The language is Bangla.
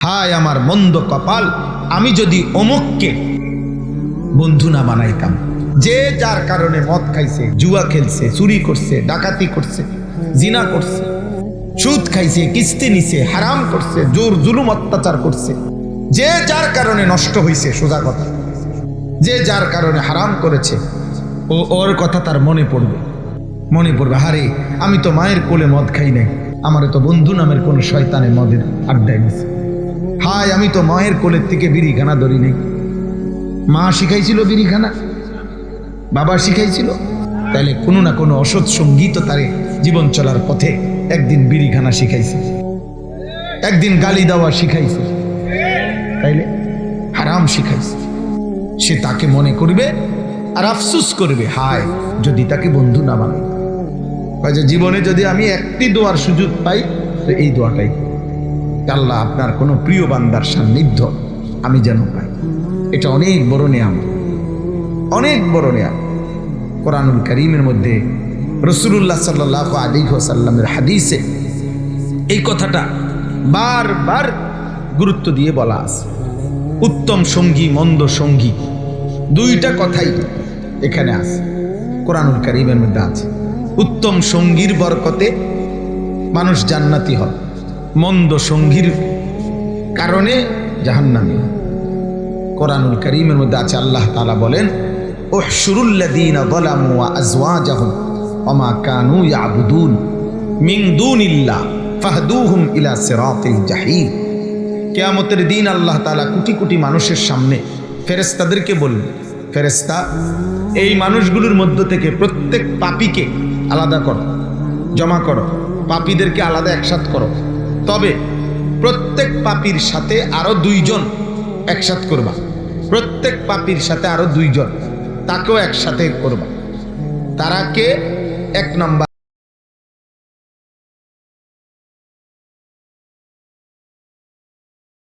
হায় আমার মন্দ কপাল, আমি যদি অমুককে বন্ধু না বানাইতাম। যে যার কারণে মদ খাইছে, জুয়া খেলছে, চুরি করছে, ডাকাতি করছে, জিনা করছে, সুদ খাইছে, কিস্তি নিছে, হারাম করছে, জোর জুলুম অত্যাচার করছে, যে যার কারণে নষ্ট হইছে, সোজা কথা, যে যার কারণে হারাম করেছে, ওর কথা তার মনে পড়বে। হারে আমি তো মায়ের কোলে মদ খাই নাই, আমারে তো বন্ধু নামের কোন শয়তানে মদের আড্ডায় গেছে। হায় আমি তো মায়ের কোলের থেকে বিড়িখানা ধরি নাই, মা শিখাইছিল বিড়িখানা, বাবা শিখাইছিল, তাইলে কোনো না কোনো অসৎ সঙ্গীত তারে জীবন চলার পথে একদিন বিড়িখানা শিখাইছে, একদিন গালি দেওয়া শিখাইছে, তাইলে হারাম শিখাইছে। সে তাকে মনে করবে আর আফসুস করবে, হায় যদি তাকে বন্ধু না বানাই। জীবনে যদি আমি একটি দোয়ার সুযোগ পাই তো এই দোয়াটাই, আল্লাহ আপনার কোনো প্রিয় বান্দার সান্নিধ্য আমি যেন পাই। এটা অনেক বড় নিয়ামত, অনেক বড় নিয়ামত। কোরআনুল কারীমের মধ্যে রাসূলুল্লাহ সাল্লাল্লাহু আলাইহি ওয়াসাল্লামের হাদিসে এই কথাটা বারবার গুরুত্ব দিয়ে বলা আছে। উত্তম সঙ্গী মন্দ সঙ্গী দুইটা কথাই এখানে আছে, কোরআনুল কারীমের মধ্যে আছে। উত্তম সঙ্গীর বরকতে মানুষ জান্নাতি হয়, মন্দ সঙ্গীর কারণে জাহান্নামী। কোরআনুল কারীমের মধ্যে আছে, আল্লাহ তাআলা বলেন, উহশুরুল্লাযীনা যালামু ওয়া আযওয়াজাহুম ওয়া মা কানু ইয়াবুদুন মিন দুনিল্লাহ ফাহদুহুম ইলা সিরাতিল জাহিম। কিয়ামতের দিন আল্লাহ তাআলা কোটি কোটি মানুষের সামনে ফেরেশতাদেরকে বলবেন, ফেরেশতা এই মানুষগুলোর মধ্য থেকে প্রত্যেক পাপীকে আলাদা করো, জমা করো, পাপীদেরকে আলাদা একসাথ করো, তবে প্রত্যেক পাপীর সাথে আরো দুইজন একসাথ করবা, প্রত্যেক পাপীর সাথে আরো দুইজন, তাকেও একসাথে করবা। তারা কে? এক নম্বর